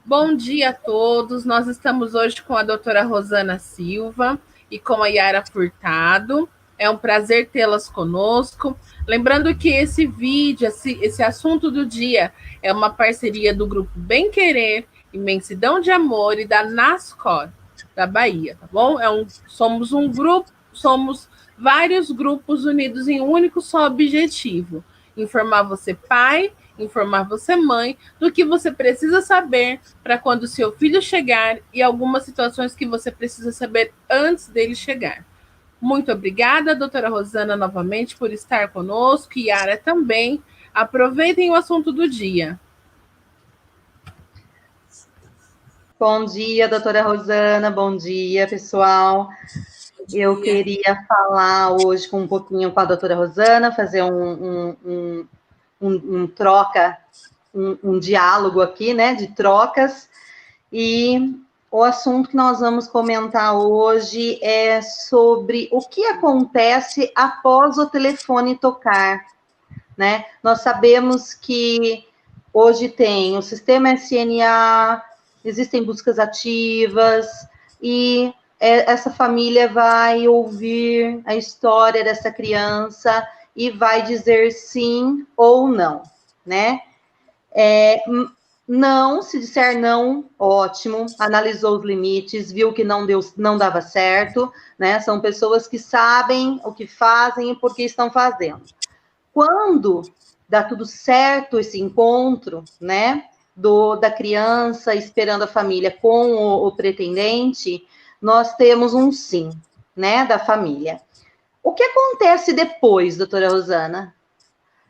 Bom dia a todos. Nós estamos hoje com a doutora Rosana Silva e com a Yara Furtado. É um prazer tê-las conosco. Lembrando que esse vídeo, esse assunto do dia, é uma parceria do Grupo Bem Querer, Imensidão de Amor e da NASCOR, da Bahia, tá bom? Somos um grupo, somos vários grupos unidos em um único só objetivo: informar você, pai, informar você, mãe, do que você precisa saber para quando seu filho chegar e algumas situações que você precisa saber antes dele chegar. Muito obrigada, doutora Rosana, novamente, por estar conosco, e Yara também. Aproveitem o assunto do dia. Bom dia, doutora Rosana, bom dia, pessoal. Eu queria falar hoje um pouquinho com a doutora Rosana, fazer um diálogo aqui, né, de trocas, e o assunto que nós vamos comentar hoje é sobre o que acontece após o telefone tocar, né? Nós sabemos que hoje tem o sistema SNA, existem buscas ativas, e essa família vai ouvir a história dessa criança e vai dizer sim ou não, né? Não, se disser não, ótimo, analisou os limites, viu que não dava certo, né? São pessoas que sabem o que fazem e por que estão fazendo. Quando dá tudo certo esse encontro, né, da criança esperando a família com o pretendente, nós temos um sim, né, da família. O que acontece depois, doutora Rosana?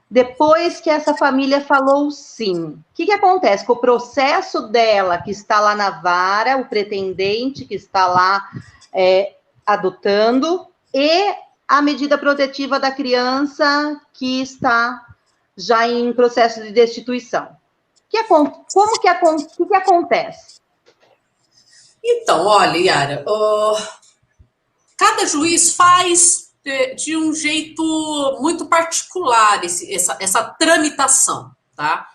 Depois que essa família falou sim, o que acontece com o processo dela, que está lá na vara, o pretendente que está lá adotando, e a medida protetiva da criança que está já em processo de destituição? O que acontece? Então, olha, Yara, cada juiz faz de um jeito muito particular essa tramitação, tá?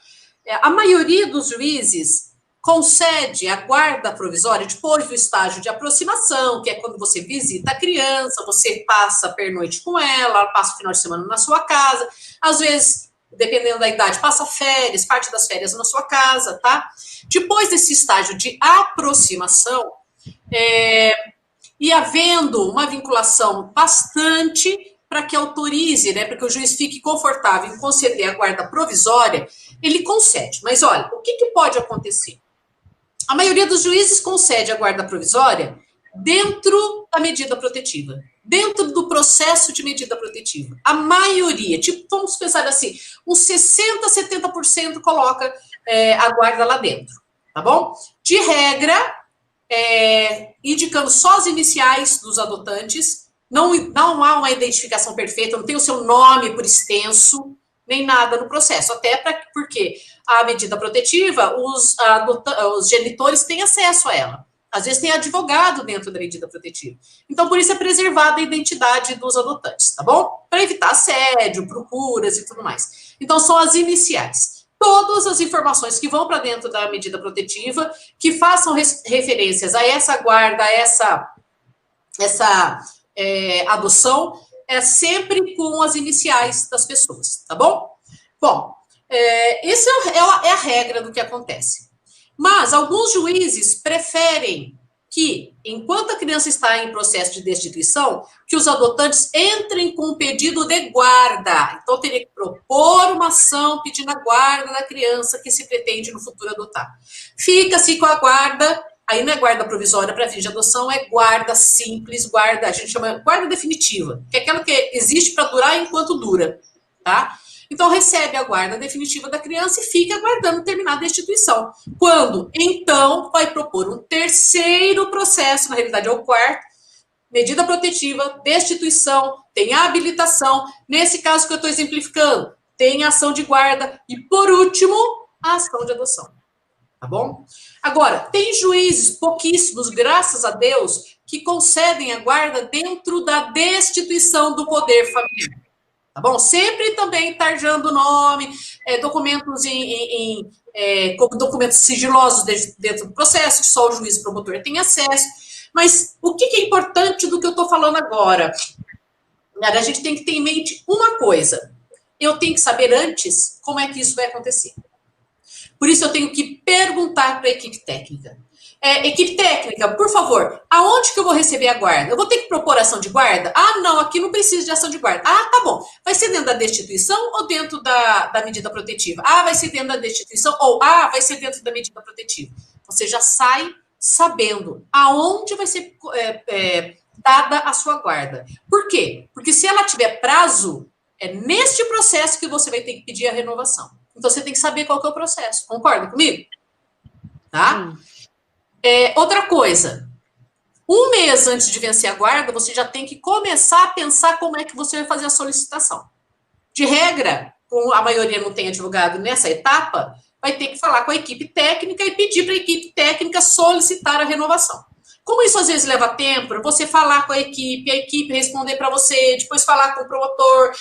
A maioria dos juízes concede a guarda provisória depois do estágio de aproximação, que é quando você visita a criança, você passa a pernoite com ela passa o final de semana na sua casa, às vezes, dependendo da idade, passa férias, parte das férias na sua casa, tá? Depois desse estágio de aproximação, e havendo uma vinculação bastante para que autorize, né, para que o juiz fique confortável em conceder a guarda provisória, ele concede. Mas olha, o que pode acontecer? A maioria dos juízes concede a guarda provisória dentro da medida protetiva, dentro do processo de medida protetiva. A maioria, tipo, vamos pensar assim, uns 60%, 70% coloca a guarda lá dentro, tá bom? De regra, indicando só as iniciais dos adotantes, não há uma identificação perfeita, não tem o seu nome por extenso, nem nada no processo, até porque a medida protetiva, os genitores têm acesso a ela. Às vezes tem advogado dentro da medida protetiva. Então, por isso é preservada a identidade dos adotantes, tá bom? Para evitar assédio, procuras e tudo mais. Então, são as iniciais. Todas as informações que vão para dentro da medida protetiva, que façam referências a essa guarda, a essa adoção, sempre com as iniciais das pessoas, tá bom? Bom, essa é a regra do que acontece. Mas alguns juízes preferem que, enquanto a criança está em processo de destituição, que os adotantes entrem com um pedido de guarda. Então, teria que propor uma ação pedindo a guarda da criança que se pretende no futuro adotar. Fica-se com a guarda, aí não é guarda provisória para fins de adoção, é guarda simples, guarda, a gente chama guarda definitiva, que é aquela que existe para durar enquanto dura, tá? Então, recebe a guarda definitiva da criança e fica aguardando terminar a destituição. Quando, então, vai propor um terceiro processo, na realidade é o quarto, medida protetiva, destituição, tem a habilitação, nesse caso que eu estou exemplificando, tem a ação de guarda e, por último, a ação de adoção. Tá bom? Agora, tem juízes, pouquíssimos, graças a Deus, que concedem a guarda dentro da destituição do poder familiar. Tá bom? Sempre também tarjando o nome, documentos em como documentos sigilosos dentro do processo, que só o juiz e o promotor têm acesso. Mas o que é importante do que eu estou falando agora? A gente tem que ter em mente uma coisa. Eu tenho que saber antes como é que isso vai acontecer. Por isso eu tenho que perguntar para a equipe técnica. Equipe técnica, por favor, aonde que eu vou receber a guarda? Eu vou ter que propor ação de guarda? Ah, não, aqui não precisa de ação de guarda. Ah, tá bom. Vai ser dentro da destituição ou dentro da medida protetiva? Ah, vai ser dentro da destituição ou vai ser dentro da medida protetiva. Você já sai sabendo aonde vai ser dada a sua guarda. Por quê? Porque se ela tiver prazo, é neste processo que você vai ter que pedir a renovação. Então, você tem que saber qual que é o processo. Concorda comigo? Tá? Outra coisa. 1 mês antes de vencer a guarda, você já tem que começar a pensar como é que você vai fazer a solicitação. De regra, como a maioria não tem advogado nessa etapa, vai ter que falar com a equipe técnica e pedir para a equipe técnica solicitar a renovação. Como isso às vezes leva tempo, você falar com a equipe responder para você, depois falar com o promotor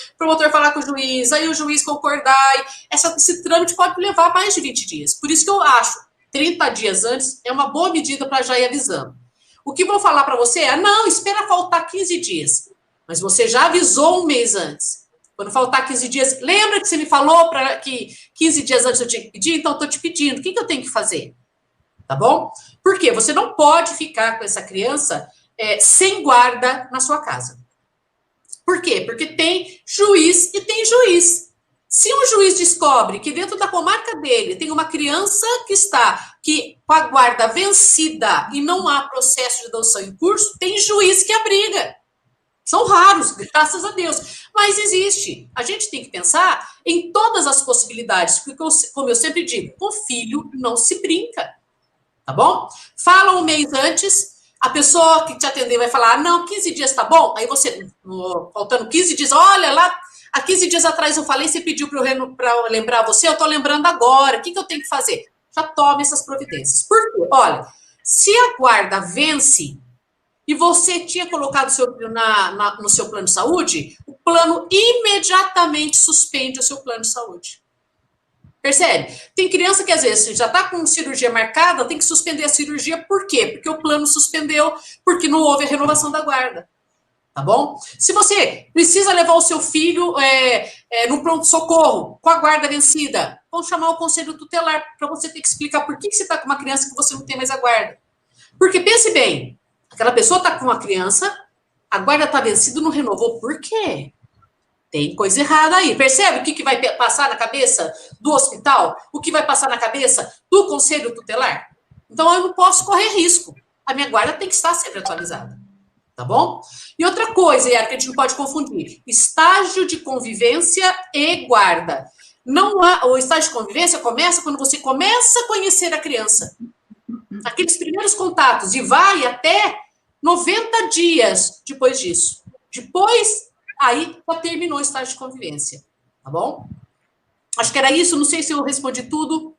falar com o juiz, aí o juiz concordar, esse trâmite pode levar mais de 20 dias. Por isso que eu acho 30 dias antes é uma boa medida para já ir avisando. O que vou falar para você não, espera faltar 15 dias. Mas você já avisou 1 mês antes. Quando faltar 15 dias, lembra que você me falou que 15 dias antes eu tinha que pedir? Então, eu estou te pedindo. O que eu tenho que fazer? Tá bom? Por quê? Você não pode ficar com essa criança sem guarda na sua casa. Por quê? Porque tem juiz e tem juiz. Se um juiz descobre que dentro da comarca dele tem uma criança que está com a guarda vencida e não há processo de adoção em curso, tem juiz que abriga. São raros, graças a Deus. Mas existe. A gente tem que pensar em todas as possibilidades, porque, como eu sempre digo, com filho não se brinca. Tá bom? Fala 1 mês antes, a pessoa que te atender vai falar, não, 15 dias tá bom? Aí você, faltando 15 dias, olha lá, há 15 dias atrás eu falei, você pediu para eu lembrar você, eu tô lembrando agora, o que eu tenho que fazer? Já tome essas providências. Por quê? Olha, se a guarda vence e você tinha colocado seu filho no seu plano de saúde, o plano imediatamente suspende o seu plano de saúde. Percebe? Tem criança que às vezes já está com cirurgia marcada, tem que suspender a cirurgia, por quê? Porque o plano suspendeu, porque não houve a renovação da guarda. Tá bom? Se você precisa levar o seu filho no pronto-socorro, com a guarda vencida, vamos chamar o conselho tutelar para você ter que explicar por que você está com uma criança que você não tem mais a guarda. Porque pense bem, aquela pessoa está com uma criança, a guarda está vencida e não renovou, por quê? Tem coisa errada aí. Percebe o que vai passar na cabeça do hospital? O que vai passar na cabeça do conselho tutelar? Então, eu não posso correr risco. A minha guarda tem que estar sempre atualizada. Tá bom? E outra coisa, Yara, que a gente não pode confundir. Estágio de convivência e guarda. O estágio de convivência começa quando você começa a conhecer a criança. Aqueles primeiros contatos. E vai até 90 dias depois disso. Depois... Aí já terminou o estágio de convivência, tá bom? Acho que era isso, não sei se eu respondi tudo.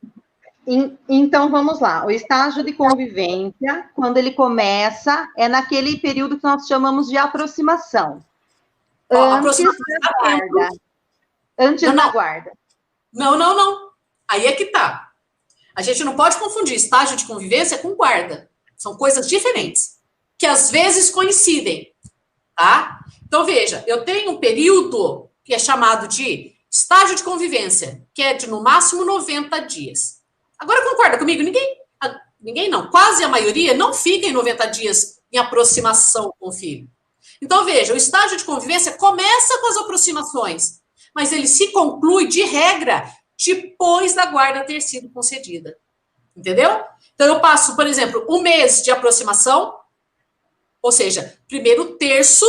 Então, vamos lá. O estágio de convivência, quando ele começa, é naquele período que nós chamamos de aproximação. Antes da guarda. Não. Aí é que tá. A gente não pode confundir estágio de convivência com guarda. São coisas diferentes, que às vezes coincidem, tá? Então, veja, eu tenho um período que é chamado de estágio de convivência, que é de, no máximo, 90 dias. Agora, concorda comigo? Ninguém não. Quase a maioria não fica em 90 dias em aproximação com o filho. Então, veja, o estágio de convivência começa com as aproximações, mas ele se conclui, de regra, depois da guarda ter sido concedida. Entendeu? Então, eu passo, por exemplo, 1 mês de aproximação, ou seja, primeiro terço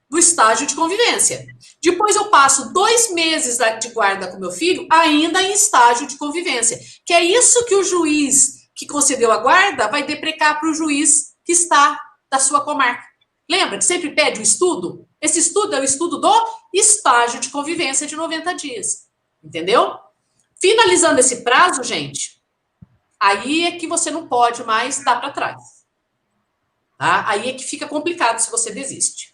do estágio de convivência. Depois eu passo 2 meses de guarda com meu filho, ainda em estágio de convivência. Que é isso que o juiz que concedeu a guarda vai deprecar para o juiz que está da sua comarca. Lembra que sempre pede o estudo? Esse estudo é o estudo do estágio de convivência de 90 dias. Entendeu? Finalizando esse prazo, gente, aí é que você não pode mais dar para trás. Tá? Aí é que fica complicado se você desiste.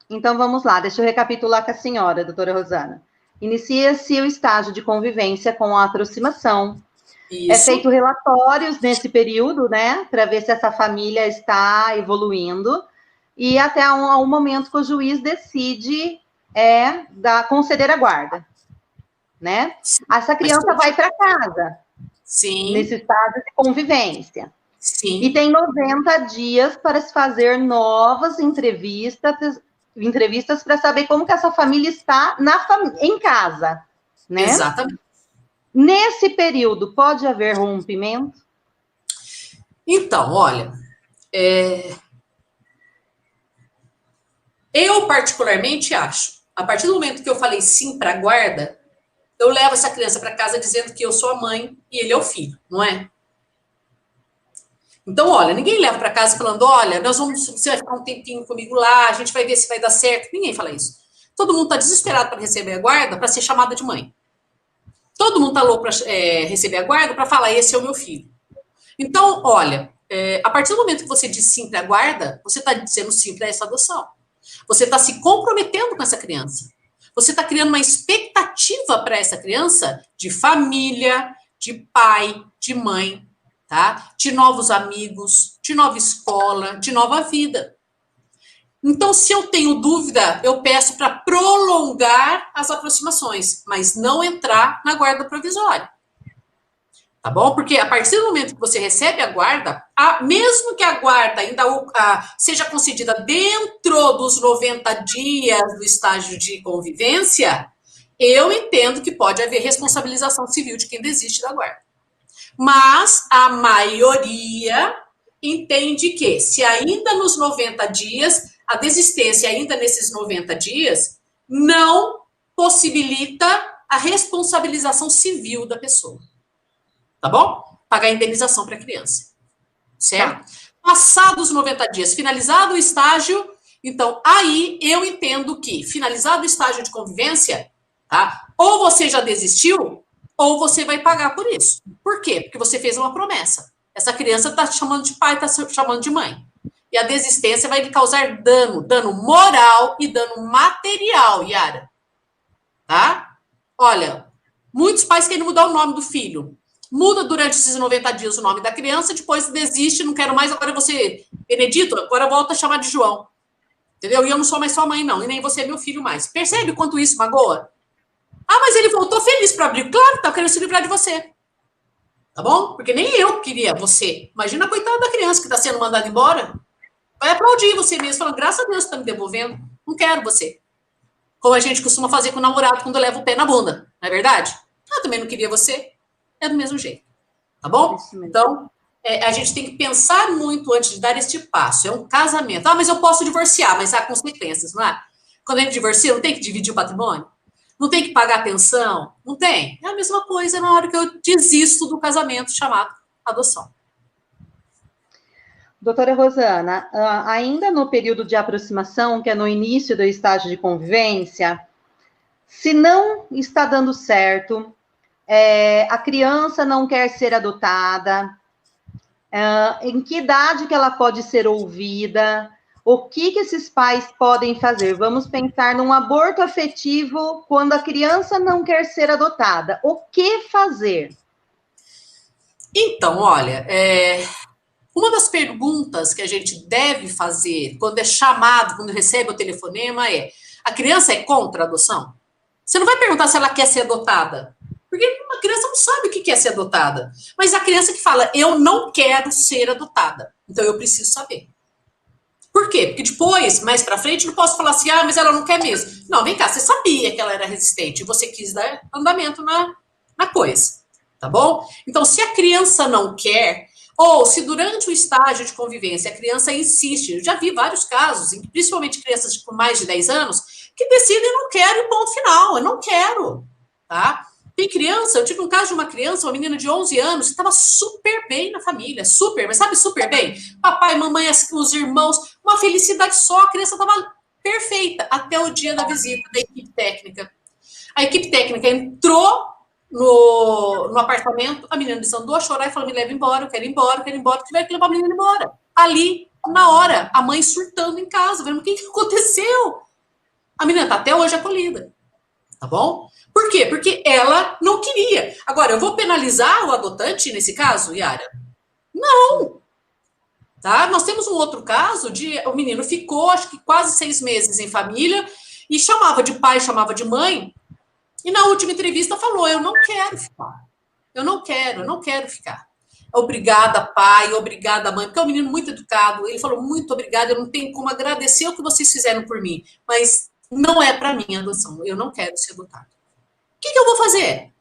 Então, vamos lá, deixa eu recapitular com a senhora, doutora Rosana. Inicia-se o estágio de convivência com a aproximação. Isso. É feito relatórios nesse período, né, para ver se essa família está evoluindo, e até um momento que o juiz decide conceder a guarda, né? Essa criança vai para casa, sim, nesse estado de convivência. sim. E tem 90 dias para se fazer novas entrevistas para saber como que essa família está em casa, né? Exatamente. Nesse período, pode haver rompimento? Então, olha, eu particularmente acho, a partir do momento que eu falei sim para a guarda, eu levo essa criança para casa dizendo que eu sou a mãe e ele é o filho, não é? Então, olha, ninguém leva para casa falando, olha, você vai ficar um tempinho comigo lá, a gente vai ver se vai dar certo. Ninguém fala isso. Todo mundo está desesperado para receber a guarda para ser chamada de mãe. Todo mundo está louco para receber a guarda para falar, esse é o meu filho. Então, olha, a partir do momento que você diz sim para a guarda, você está dizendo sim para essa adoção. Você está se comprometendo com essa criança. Você está criando uma expectativa para essa criança de família, de pai, de mãe, tá? De novos amigos, de nova escola, de nova vida. Então, se eu tenho dúvida, eu peço para prolongar as aproximações, mas não entrar na guarda provisória. Tá bom? Porque a partir do momento que você recebe a guarda, mesmo que a guarda ainda seja concedida dentro dos 90 dias do estágio de convivência, eu entendo que pode haver responsabilização civil de quem desiste da guarda. Mas a maioria entende que, se ainda nos 90 dias, a desistência ainda nesses 90 dias, não possibilita a responsabilização civil da pessoa. Tá bom? Pagar indenização para a criança. Certo? Tá. Passados os 90 dias, finalizado o estágio, então aí eu entendo que, finalizado o estágio de convivência, tá? Ou você já desistiu, ou você vai pagar por isso. Por quê? Porque você fez uma promessa. Essa criança está te chamando de pai, está te chamando de mãe. E a desistência vai lhe causar dano moral e dano material, Yara. Tá? Olha, muitos pais querem mudar o nome do filho. Muda durante esses 90 dias o nome da criança, depois desiste, não quero mais, agora você, Benedito, agora volta a chamar de João. Entendeu? E eu não sou mais sua mãe, não, e nem você é meu filho mais. Percebe quanto isso magoa? Ah, mas ele voltou feliz para abrir. Claro, tá querendo se livrar de você. Tá bom? Porque nem eu queria você. Imagina a coitada da criança que está sendo mandada embora. Vai aplaudir você mesmo, falando, graças a Deus que está me devolvendo. Não quero você. Como a gente costuma fazer com o namorado quando leva o pé na bunda. Não é verdade? Eu também não queria você. É do mesmo jeito. Tá bom? Então, a gente tem que pensar muito antes de dar este passo. É um casamento. Ah, mas eu posso divorciar, mas há consequências, não é? Quando a gente divorcia, não tem que dividir o patrimônio? Não tem que pagar a pensão? Não tem. É a mesma coisa na hora que eu desisto do casamento chamado adoção. Doutora Rosana, ainda no período de aproximação, que é no início do estágio de convivência, se não está dando certo, a criança não quer ser adotada, em que idade que ela pode ser ouvida, o que esses pais podem fazer? Vamos pensar num aborto afetivo quando a criança não quer ser adotada. O que fazer? Então, olha, uma das perguntas que a gente deve fazer quando é chamado, quando recebe o telefonema é, a criança é contra a adoção? Você não vai perguntar se ela quer ser adotada, porque uma criança não sabe o que é ser adotada. Mas a criança que fala, eu não quero ser adotada, então eu preciso saber. Por quê? Porque depois, mais pra frente, não posso falar assim, mas ela não quer mesmo. Não, vem cá, você sabia que ela era resistente e você quis dar andamento na coisa, tá bom? Então, se a criança não quer, ou se durante o estágio de convivência a criança insiste, eu já vi vários casos, principalmente crianças com mais de 10 anos, que decidem, não quero, e ponto final, eu não quero, tá? Tem criança, eu tive um caso de uma criança, uma menina de 11 anos, que estava super bem na família, super, mas sabe super bem? Papai, mamãe, os irmãos, uma felicidade só, a criança estava perfeita, até o dia da visita da equipe técnica. A equipe técnica entrou no apartamento, a menina desandou a chorar e falou, me leva embora, eu quero ir embora, tiver que levar a menina embora. Ali, na hora, a mãe surtando em casa, vendo o que aconteceu. A menina está até hoje acolhida, tá bom? Por quê? Porque ela não queria. Agora, eu vou penalizar o adotante nesse caso, Yara? Não. Tá? Nós temos um outro caso de o menino ficou, acho que quase 6 meses em família e chamava de pai, chamava de mãe. E na última entrevista falou: eu não quero ficar. Eu não quero ficar. Obrigada, pai, obrigada, mãe, porque é um menino muito educado. Ele falou: muito obrigado, eu não tenho como agradecer o que vocês fizeram por mim, mas não é para mim a adoção, eu não quero ser adotado. O que eu vou fazer?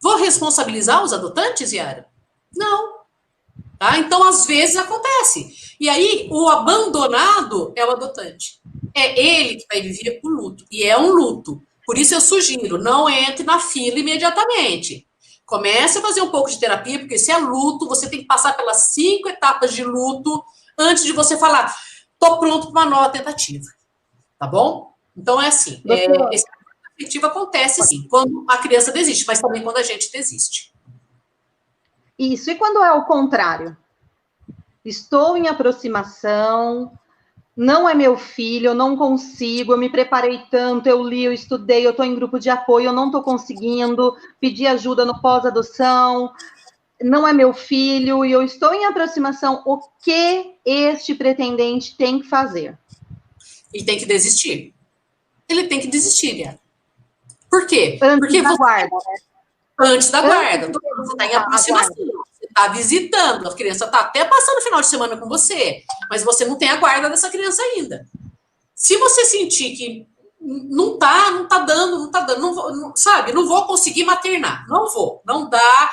Vou responsabilizar os adotantes, Yara? Não. Tá? Então, às vezes, acontece. E aí, o abandonado é o adotante. É ele que vai viver o luto. E é um luto. Por isso, eu sugiro, não entre na fila imediatamente. Comece a fazer um pouco de terapia, porque se é luto, você tem que passar pelas 5 etapas de luto antes de você falar: tô pronto para uma nova tentativa. Tá bom? Então, é assim. Esse afetivo acontece, sim, quando a criança desiste, mas também quando a gente desiste. Isso, e quando é o contrário? Estou em aproximação, não é meu filho, eu não consigo, eu me preparei tanto, eu li, eu estudei, eu estou em grupo de apoio, eu não estou conseguindo, pedi ajuda no pós-adoção, não é meu filho, e eu estou em aproximação, o que este pretendente tem que fazer? Ele tem que desistir. Ele tem que desistir, Yara. Por quê? Porque da guarda, né? Antes da guarda. Você está em aproximação, você está visitando, a criança está até passando o final de semana com você, mas você não tem a guarda dessa criança ainda. Se você sentir que não tá dando, não vou, sabe, não vou conseguir maternar, não dá,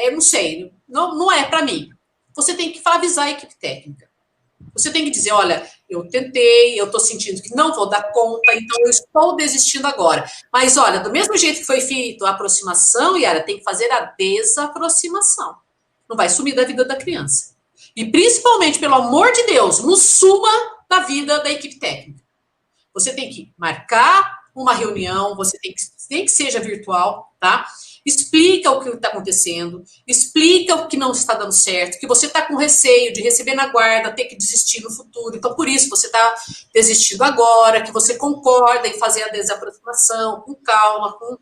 eu não sei, não é para mim. Você tem que avisar a equipe técnica. Você tem que dizer: olha, eu tentei, eu estou sentindo que não vou dar conta, então eu estou desistindo agora. Mas, olha, do mesmo jeito que foi feito a aproximação, Yara, tem que fazer a desaproximação. Não vai sumir da vida da criança. E, principalmente, pelo amor de Deus, não suma da vida da equipe técnica. Você tem que marcar uma reunião, você tem que seja virtual, tá? Explica o que está acontecendo, explica o que não está dando certo, que você está com receio de receber na guarda, ter que desistir no futuro, então por isso você está desistindo agora, que você concorda em fazer a desaproximação com calma, com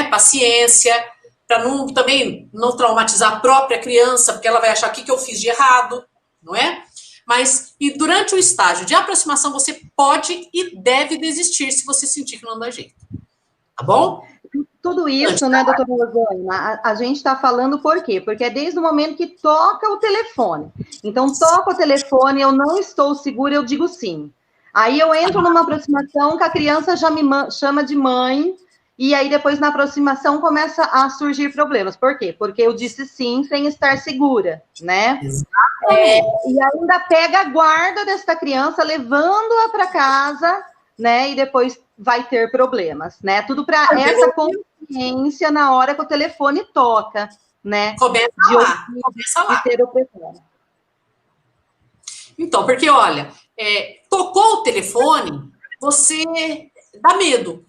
paciência, para também não traumatizar a própria criança, porque ela vai achar o que eu fiz de errado, não é? Mas, e durante o estágio de aproximação, você pode e deve desistir se você sentir que não dá jeito. Tá bom? Tudo isso, né, doutora Rosana, a gente está falando por quê? Porque é desde o momento que toca o telefone. Então, toca o telefone, eu não estou segura, eu digo sim. Aí eu entro numa aproximação que a criança já me chama de mãe, e aí depois na aproximação começa a surgir problemas. Por quê? Porque eu disse sim sem estar segura, né? E ainda pega a guarda desta criança, levando-a para casa, né? E depois vai ter problemas, né? Tudo para essa consciência na hora que o telefone toca, né? Começa lá. De ter o preparo. Então, porque, olha, tocou o telefone, você dá medo.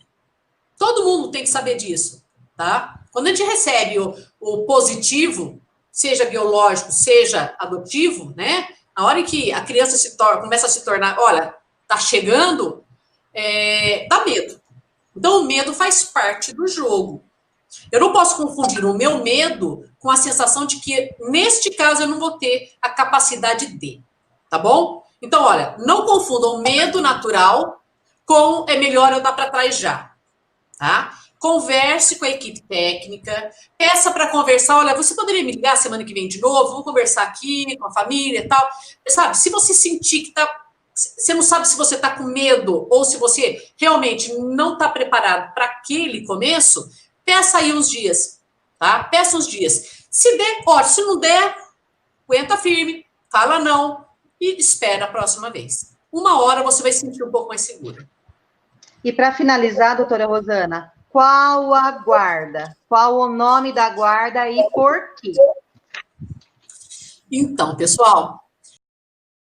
Todo mundo tem que saber disso, tá? Quando a gente recebe o positivo, seja biológico, seja adotivo, né? Na hora que a criança começa a se tornar, olha, tá chegando, dá medo. Então, o medo faz parte do jogo. Eu não posso confundir o meu medo com a sensação de que, neste caso, eu não vou ter a capacidade de, tá bom? Então, olha, não confundam o medo natural com é melhor eu dar para trás já, tá? Converse com a equipe técnica, peça para conversar, olha, você poderia me ligar semana que vem de novo, vamos conversar aqui com a família e tal. Sabe, se você sentir que você não sabe se você está com medo ou se você realmente não está preparado para aquele começo, peça aí uns dias, tá? Peça uns dias. Se der, ótimo. Se não der, aguenta firme, fala não e espera a próxima vez. 1 hora você vai se sentir um pouco mais segura. E para finalizar, doutora Rosana, qual a guarda? Qual o nome da guarda e por quê? Então, pessoal,